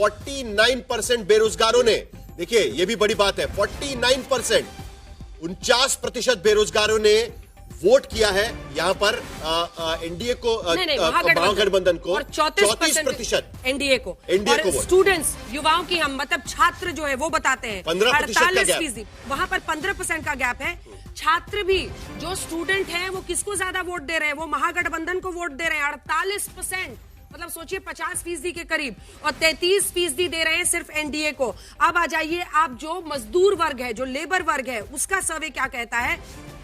49% बेरोजगारों ने, देखिए ये भी बड़ी बात है, 49%, 49% बेरोजगारों ने वोट किया है यहां पर एनडीए को, महागठबंधन को, और 34% एनडीए को। स्टूडेंट्स, युवाओं की हम मतलब छात्र जो है वो बताते हैं 48%, वहां पर 15% का गैप है। छात्र भी जो स्टूडेंट हैं वो किसको ज्यादा वोट दे रहे हैं? वो महागठबंधन को वोट दे रहे हैं 48%, मतलब सोचिए 50% के करीब, और 33% दे रहे हैं सिर्फ एनडीए को। अब आ जाइए आप, जो मजदूर वर्ग है, जो लेबर वर्ग है, उसका सर्वे क्या कहता है?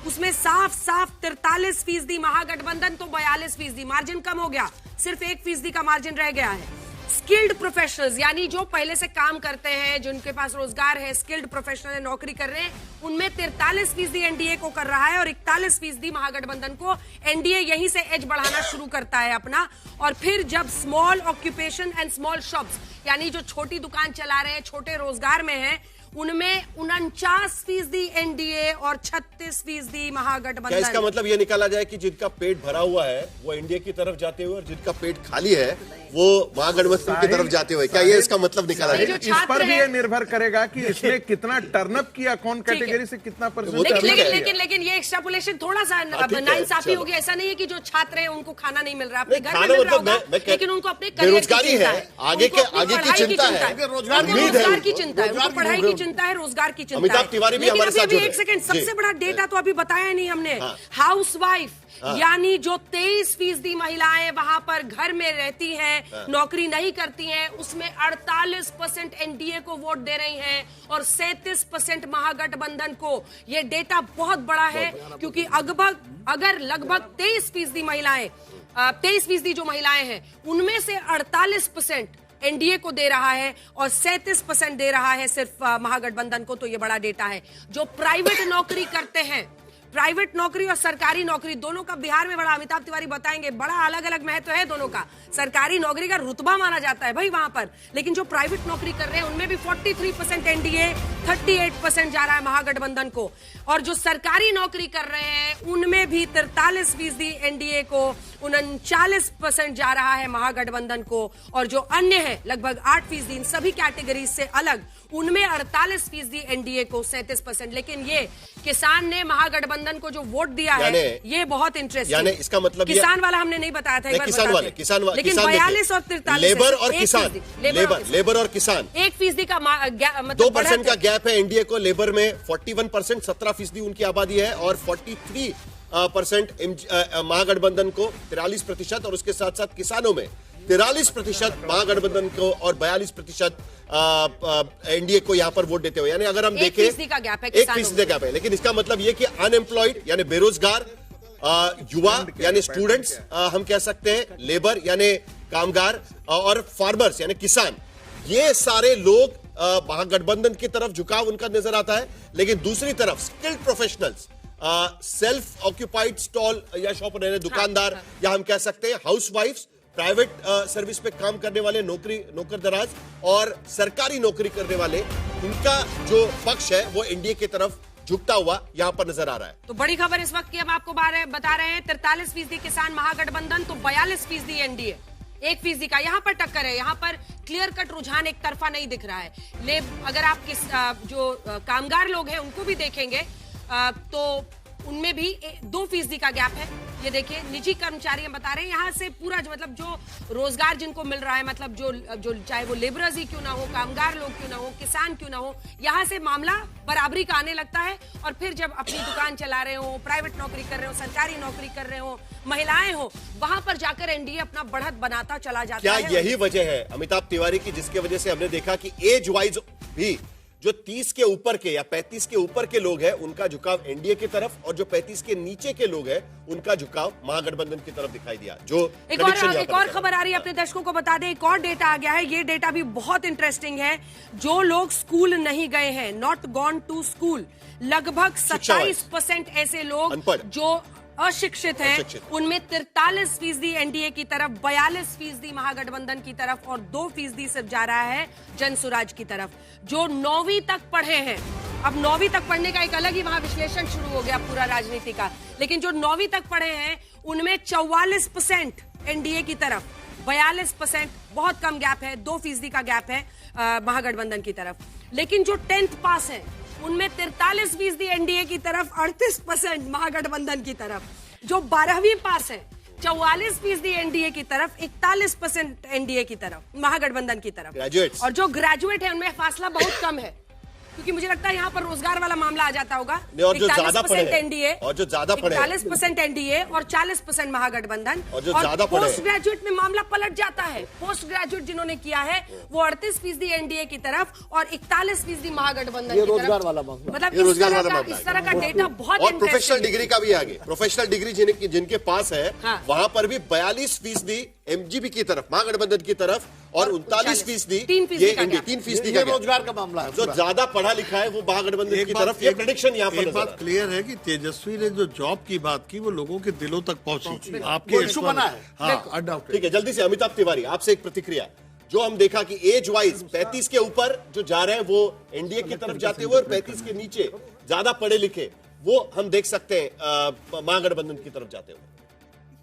उसमें साफ साफ 43% महागठबंधन, तो 42%, मार्जिन कम हो गया, सिर्फ 1% का मार्जिन रह गया है। स्किल्ड प्रोफेशनल्स, यानी जो पहले से काम करते हैं, जिनके पास रोजगार है, स्किल्ड प्रोफेशनल है, नौकरी कर रहे हैं, उनमें 43% एनडीए को कर रहा है और 41% महागठबंधन को। एनडीए यहीं से एज बढ़ाना शुरू करता है अपना। और फिर जब small occupation and small shops, यानी जो छोटी दुकान चला रहे हैं, छोटे रोजगार में हैं, उनमें 49% एनडीए और 36% महागठबंधन। क्या इसका मतलब ये निकाला जाए कि जिनका पेट भरा हुआ है वो एनडीए की तरफ जाते हुए और जिनका पेट खाली है वो महागठबंधन की तरफ जाते हुए, क्या ये इसका मतलब निकाला जाए? इस पर भी ये निर्भर करेगा कि इसने कितना टर्नअप किया, कौन कैटेगरी से कितना परसेंट। लेकिन ये एक्सट्रापोलेशन थोड़ा सा नाइंसाफी हो गया। ऐसा नहीं है कि जो छात्र हैं उनको खाना नहीं मिल रहा, अपने घर में मिल रहा होगा, लेकिन उनको अपने बेरोजगारी है, आगे की चिंता है, रोजगार की चिंता है, उनको पढ़ाई की चिंता है, रोजगार की चिंता है। अमिताभ तिवारी भी हमारे साथ जुड़े हैं। एक सेकंड, सबसे बड़ा डेटा तो अभी बताया नहीं हमने। हाउसवाइफ, यानी जो 23% महिलाएं वहां पर घर में रहती हैं, नौकरी नहीं करती हैं, उसमें 48% एनडीए को वोट दे रही हैं और 37% महागठबंधन को। यह डेटा बहुत बड़ा है, क्योंकि अगर लगभग 23% महिलाएं, 23% जो महिलाएं हैं, उनमें से 48% एनडीए को दे रहा है और 37% दे रहा है सिर्फ महागठबंधन को। तो ये बड़ा डेटा है। जो प्राइवेट नौकरी करते हैं, प्राइवेट नौकरी और सरकारी नौकरी दोनों का बिहार में बड़ा, अमिताभ तिवारी बताएंगे, बड़ा अलग अलग महत्व है दोनों का। सरकारी नौकरी का रुतबा माना जाता है भाई वहां पर, लेकिन जो प्राइवेट नौकरी कर रहे हैं उनमें भी 43% एनडीए, 38% जा रहा है महागठबंधन को। और जो सरकारी नौकरी कर रहे हैं उनमें भी 43% एनडीए को, 39% जा रहा है महागठबंधन को। और जो अन्य है लगभग 8%, इन सभी कैटेगरी से अलग, उनमें 48% एनडीए को, 37%। लेकिन ये किसान ने महागठबंधन को जो वोट दिया है, ये बहुत इंटरेस्टिंग। इसका मतलब किसान वाला हमने नहीं बताया था, किसान वाले, लेकिन 42 और 43, लेबर और किसान, लेबर और किसान 1% का मतलब 2% का गैप है एनडीए को। लेबर में 41%, 17% उनकी आबादी है, और 43% महागठबंधन को, 43%, और उसके साथ साथ किसानों में 43% महागठबंधन को और 42% एनडीए को यहां पर वोट देते हुए। यानी अगर हम देखें 1% का गैप है, 1% का गैप है। लेकिन इसका मतलब यह कि अनएम्प्लॉयड यानी बेरोजगार, युवा यानी स्टूडेंट्स, हम कह सकते हैं लेबर यानी कामगार, और फार्मर्स यानी किसान, ये सारे लोग महागठबंधन की तरफ झुकाव उनका नजर आता है। लेकिन दूसरी तरफ skilled professionals, self occupied stall या शॉप रहने दुकानदार, या हम कह सकते हैं हाउसवाइफ्स, प्राइवेट सर्विस पे काम करने वाले, नौकर दराज, और सरकारी नौकरी करने वाले, उनका जो पक्ष है वो एनडीए की तरफ झुकता हुआ यहां पर नजर आ रहा है। तो बड़ी खबर इस वक्त की हम आपको बता रहे हैं, 43% किसान महागठबंधन, तो 42% एनडीए, 1% का यहाँ पर टक्कर है। यहाँ पर क्लियर कट रुझान एक तरफा नहीं दिख रहा है। अगर आप जो कामगार लोग हैं उनको भी देखेंगे तो उनमें भी 2% का गैप है। ये देखिए, निजी कर्मचारी हम बता रहे हैं, यहाँ से पूरा मतलब जो रोजगार जिनको मिल रहा है, मतलब जो चाहे वो लेबरर्स ही क्यों ना हो, कामगार लोग क्यों ना हो, किसान क्यों ना हो, यहाँ से मामला बराबरी का आने लगता है। और फिर जब अपनी दुकान चला रहे हो, प्राइवेट नौकरी कर रहे हो, सरकारी नौकरी कर रहे हो, महिलाएं हो, वहां पर जाकर एनडीए अपना बढ़त बनाता चला जाता है। क्या यही वजह है अमिताभ तिवारी की, जिसके वजह से हमने देखा कि एज वाइज भी जो 30 के ऊपर के या 35 के ऊपर के लोग हैं उनका झुकाव एनडीए की तरफ, और जो 35 के नीचे के लोग हैं उनका झुकाव महागठबंधन की तरफ दिखाई दिया। जो एक और खबर आ रही है, अपने दर्शकों को बता दें, एक और डेटा आ गया है। ये डेटा भी बहुत इंटरेस्टिंग है। जो लोग स्कूल नहीं गए हैं, नॉट गॉन टू स्कूल, लगभग 27% ऐसे लोग जो अशिक्षित हैं, उनमें 43% एनडीए की तरफ, 42% महागठबंधन की तरफ, और 2% सिर्फ जा रहा है जनसुराज की तरफ। जो 9वीं तक पढ़े हैं, अब 9वीं तक पढ़ने का एक अलग ही वहां विश्लेषण शुरू हो गया पूरा राजनीति का, लेकिन जो 9वीं तक पढ़े हैं उनमें 44% एनडीए की तरफ, 42%, बहुत कम गैप है, 2% का गैप है महागठबंधन की तरफ। लेकिन जो 10th पास है उनमें 43% एनडीए की तरफ, 38% महागठबंधन की तरफ। जो 12वीं पास है 44% एनडीए की तरफ, 41% एनडीए की तरफ, महागठबंधन की तरफ। और जो ग्रेजुएट है उनमें फासला बहुत कम है, क्योंकि मुझे लगता है यहाँ पर रोजगार वाला मामला आ जाता होगा। और जो ज्यादा पढ़े एनडीए, और जो ज्यादा पढ़े 40% एनडीए और 40% महागठबंधन। और जो ज्यादा पढ़े पोस्ट ग्रेजुएट में मामला पलट जाता है। पोस्ट ग्रेजुएट जिन्होंने किया है वो 38% एनडीए की तरफ और 41% महागठबंधन की तरफ। रोजगार वाला मामला, मतलब इस तरह का डेटा बहुत। और प्रोफेशनल डिग्री का भी आगे, प्रोफेशनल डिग्री जिनके पास है वहां पर भी 42% एमजीबी की तरफ, महागठबंधन की तरफ, और 39% ये 3% का रोजगार का मामला है। जो ज्यादा पढ़ा लिखा है वो महागठबंधन की तरफ। ये प्रेडिक्शन यहाँ पर एक बात क्लियर है कि तेजस्वी ने जो जॉब की बात की वो लोगों के दिलों तक पहुंची। आपके इशू बना है। हाँ, अनडाउटेड। ठीक है, जल्दी से अमिताभ तिवारी आपसे एक प्रतिक्रिया। जो हम देखा कि एज वाइज 35 के ऊपर जो जा रहे हैं वो एनडीए की तरफ जाते हुए, और 35 के नीचे ज्यादा पढ़े लिखे वो हम देख सकते हैं महागठबंधन की तरफ जाते हुए।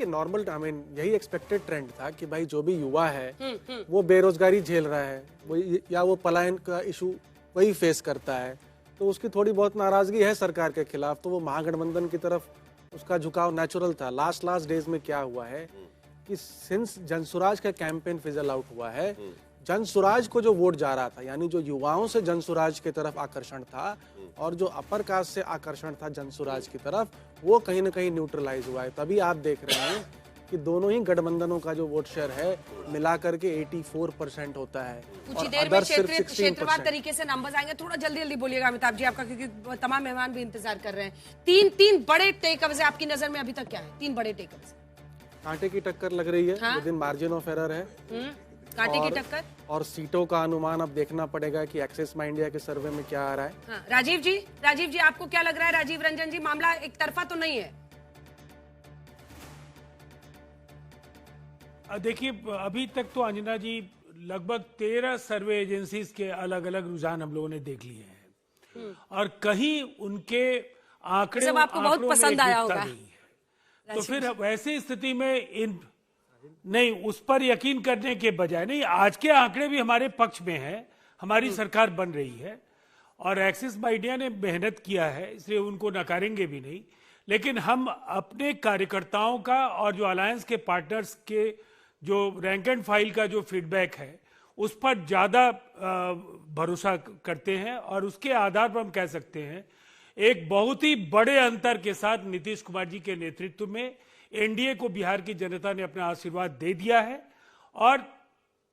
नॉर्मल, आई मीन यही एक्सपेक्टेड ट्रेंड था कि भाई जो भी युवा है वो बेरोजगारी झेल रहा है, वो या वो पलायन का इशू वही फेस करता है, तो उसकी थोड़ी बहुत नाराजगी है सरकार के खिलाफ, तो वो महागठबंधन की तरफ उसका झुकाव नेचुरल था। लास्ट डेज में क्या हुआ है कि सिंस जनसुराज का कैंपेन फिजल आउट हुआ है, जनसुराज को जो वोट जा रहा था, यानी जो युवाओं से जनसुराज की तरफ आकर्षण था और जो अपर कास्ट से आकर्षण था जनसुराज की तरफ, वो कहीं ना कहीं न्यूट्रलाइज हुआ है। तभी आप देख रहे हैं कि दोनों ही गठबंधनों का जो वोट शेयर है मिलाकर के 84% होता है। कुछ ही देर में क्षेत्रवार तरीके से नंबर्स आएंगे। थोड़ा जल्दी जल्दी बोलिएगा अमिताभ जी आपका, क्योंकि तमाम मेहमान भी इंतजार कर रहे हैं। तीन बड़े टेकअवेज आपकी नजर में अभी तक क्या है? 3 बड़े टेकअवेज। कांटे की टक्कर लग रही है, with in margin of error है, कांटे की टक्कर। और सीटों का अनुमान अब देखना पड़ेगा कि एक्सेस माई इंडिया के सर्वे में क्या आ रहा है। हाँ, राजीव जी आपको क्या लग रहा है? राजीव रंजन जी, मामला एक तरफा तो नहीं है? देखिए, अभी तक तो अंजना जी लगभग 13 सर्वे एजेंसीज के अलग अलग रुझान हम लोगों ने देक लिए हैं, और कहीं उनके आंकड़े सब आपको बहुत पसंद आया होगा। तो फिर वैसी स्थिति में नहीं, उस पर यकीन करने के बजाय, नहीं, आज के आंकड़े भी हमारे पक्ष में है, हमारी सरकार बन रही है और एक्सिस माई इंडिया ने मेहनत किया है, इसलिए उनको नकारेंगे भी नहीं। लेकिन हम अपने कार्यकर्ताओं का और जो अलायंस के पार्टनर्स के जो रैंक एंड फाइल का जो फीडबैक है उस पर ज्यादा भरोसा करते हैं, और उसके आधार पर हम कह सकते हैं एक बहुत ही बड़े अंतर के साथ नीतीश कुमार जी के नेतृत्व में एनडीए को बिहार की जनता ने अपना आशीर्वाद दे दिया है, और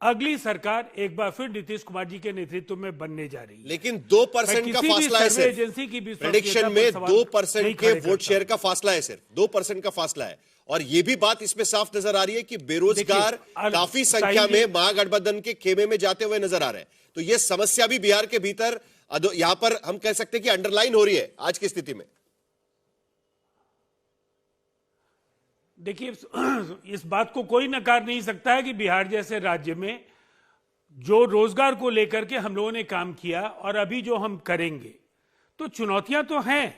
अगली सरकार एक बार फिर नीतीश कुमार जी के नेतृत्व में बनने जा रही है। लेकिन 2% का फासला है सिर्फ, एजेंसी की भी प्रेडिक्शन में 2% के वोट शेयर का फासला है, सिर्फ 2% का फासला है। और ये भी बात इसमें साफ नजर आ रही है कि बेरोजगार काफी संख्या में महागठबंधन के खेमे में जाते हुए नजर आ रहे हैं। तो ये समस्या भी बिहार के भीतर यहां पर हम कह सकते हैं कि अंडरलाइन हो रही है आज की स्थिति में। देखिए, इस बात को कोई नकार नहीं सकता है कि बिहार जैसे राज्य में जो रोजगार को लेकर के हम लोगों ने काम किया और अभी जो हम करेंगे, तो चुनौतियां तो हैं,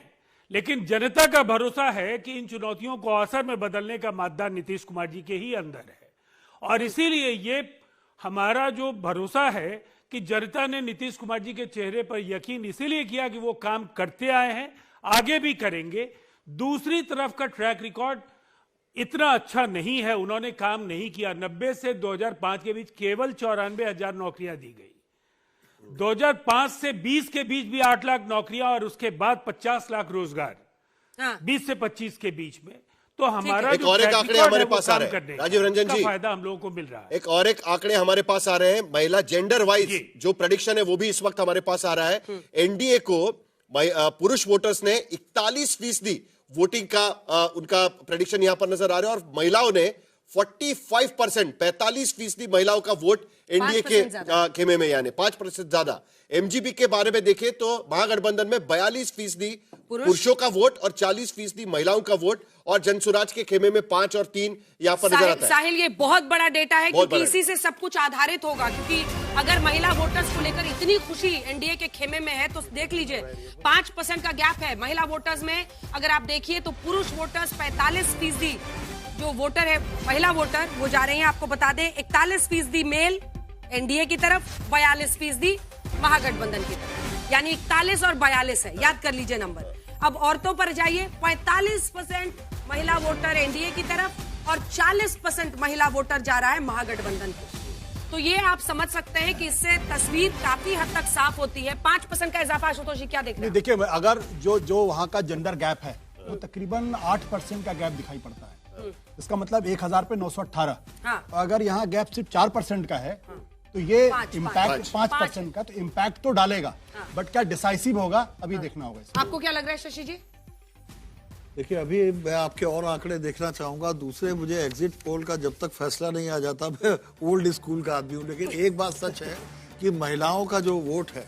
लेकिन जनता का भरोसा है कि इन चुनौतियों को अवसर में बदलने का मादा नीतीश कुमार जी के ही अंदर है। और इसीलिए ये हमारा जो भरोसा है कि जनता ने नीतीश कुमार जी के चेहरे पर यकीन इसीलिए किया कि वो काम करते आए हैं, आगे भी करेंगे। दूसरी तरफ का ट्रैक रिकॉर्ड इतना अच्छा नहीं है, उन्होंने काम नहीं किया। 90 से 2005 के बीच केवल 94,000 नौकरियां दी गई, 2005 से 20 के बीच भी 8 लाख नौकरियां, और उसके बाद 50 लाख रोजगार 20 से 25 के बीच में। तो हमारा एक और एक आंकड़े हमारे पास आ रहे हैं राजीव रंजन जी, फायदा हम लोगों को मिल रहा है। एक और एक आंकड़े हमारे पास आ रहे हैं, महिला जेंडर वाइज जो प्रेडिक्शन है वो भी इस वक्त हमारे पास आ रहा है। एनडीए को पुरुष वोटर्स ने 41% वोटिंग का उनका प्रेडिक्शन यहां पर नजर आ रहा है, और महिलाओं ने 45%, 45% महिलाओं का वोट एनडीए के खेमे में, यानी 5% ज्यादा। एमजीपी के बारे में देखें तो महागठबंधन में 42% पुरुषों का वोट और 40% महिलाओं का वोट, और जनसुराज के खेमे में 5 और 3 यहां पर नजर आता है। साहिल, ये बहुत बड़ा डेटा है, क्योंकि इसी से सब कुछ आधारित होगा, क्योंकि अगर महिला वोटर्स को लेकर इतनी खुशी एनडीए के खेमे में है तो देख लीजिए 5% का गैप है महिला वोटर्स में। अगर आप देखिए तो पुरुष वोटर्स 45%, जो वोटर है, महिला वोटर, वो जा रही हैं, आपको बता दें 41% मेल एनडीए की तरफ, 42% महागठबंधन की तरफ, यानी 41 और 42 है, याद कर लीजिए नंबर। अब औरतों पर जाइए, 45% महिला वोटर एनडीए की तरफ और 40% महिला वोटर जा रहा है महागठबंधन को। तो ये आप समझ सकते हैं कि इससे तस्वीर काफी हद तक साफ होती है। 5% का इजाफा, आशुतोष जी क्या देख रहे हैं? देखिए, अगर जो वहां का जेंडर गैप है वो तकरीबन 8% का गैप दिखाई पड़ता है। इसका मतलब 1000 पे 918। हाँ। अगर यहाँ गैप सिर्फ 4% का है तो ये इम्पैक्ट 5% का, तो इम्पैक्ट तो डालेगा, बट क्या डिसाइसिव होगा अभी देखना होगा। आपको क्या लग रहा है शशि जी? देखिए, अभी मैं आपके और आंकड़े देखना चाहूंगा। दूसरे, मुझे एग्जिट पोल का जब तक फैसला नहीं आ जाता, मैं ओल्ड स्कूल का आदमी हूँ, लेकिन एक बात सच है कि महिलाओं का जो वोट है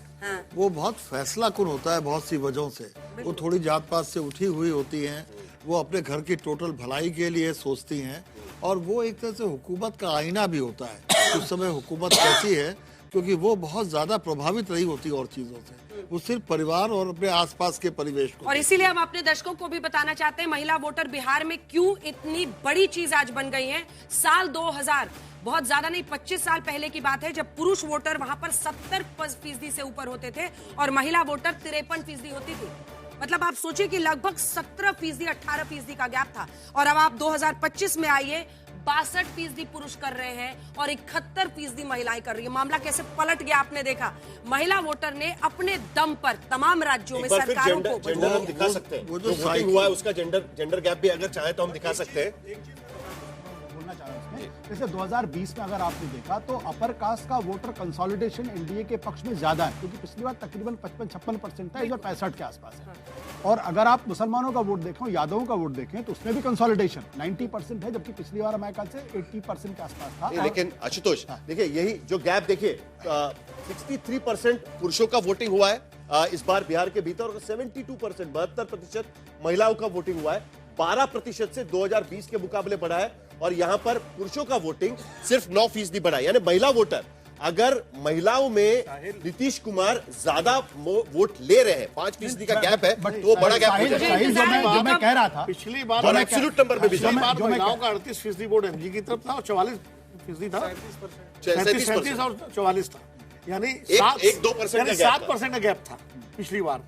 वो बहुत फैसला कुन होता है बहुत सी वजहों से। वो थोड़ी जात पात से उठी हुई होती हैं, वो अपने घर की टोटल भलाई के लिए सोचती हैं, और वो एक तरह से हुकूमत का आईना भी होता है उस समय हुकूमत कैसी है, क्योंकि वो बहुत ज्यादा प्रभावित रही होती है और चीजों से, वो सिर्फ परिवार और अपने आसपास के परिवेश को। और इसीलिए हम अपने दर्शकों को भी बताना चाहते हैं महिला वोटर बिहार में क्यों इतनी बड़ी चीज आज बन गई है। साल 2000, बहुत ज्यादा नहीं, 25 साल पहले की बात है, जब पुरुष वोटर वहां पर 70% से ऊपर होते थे और महिला वोटर 53% होती थी। मतलब आप सोचिए कि लगभग 17%, 18% का गैप था। और अब आप 2025 में आइए, 62% पुरुष कर रहे हैं और 71% महिलाएं कर रही है। मामला कैसे पलट गया आपने देखा। महिला वोटर ने अपने दम पर तमाम राज्यों में सरकारों को जेंडर हम दिखा सकते हैं, वो जो वोटिंग हुआ है उसका जेंडर गैप भी अगर चाहे तो हम दिखा सकते हैं। बोलना चाह रहा हूं इसमें, जैसे 2020 में अगर आपने देखा तो अपर कास्ट का वोटर कंसोलिडेशन एनडीए के पक्ष में ज्यादा है, क्योंकि पिछली बार तकरीबन 55-56% था, इस बार 65 के आसपास है। और अगर आप मुसलमानों का वोट देखें, यादवों का वोट देखें, तो उसमें भी कंसोलिडेशन 90% है, जबकि पिछली बार हमारे ख्याल से 80% के आसपास था। लेकिन आशुतोष देखिए, यही जो गैप देखिए, 63% पुरुषों का वोटिंग हुआ है इस बार बिहार के भीतर, और 72%, 72% महिलाओं का वोटिंग हुआ है। 12% से 2020 के मुकाबले बढ़ा है, और यहां पर पुरुषों का वोटिंग सिर्फ 9% बढ़ा है। यानी महिला वोटर, अगर महिलाओं में नीतीश कुमार ज्यादा वोट ले रहे हैं, 5% का गैप है, तो वो बड़ा गैप हो जाएगा। जो मैं कह रहा था, पिछली बार और एब्सोल्यूट नंबर में भी पिछली बार महिलाओं का 38% वोट एमजी की तरफ था और 44% था, 37 और 44 था, यानी 1-2% का 7% का गैप था पिछली बार।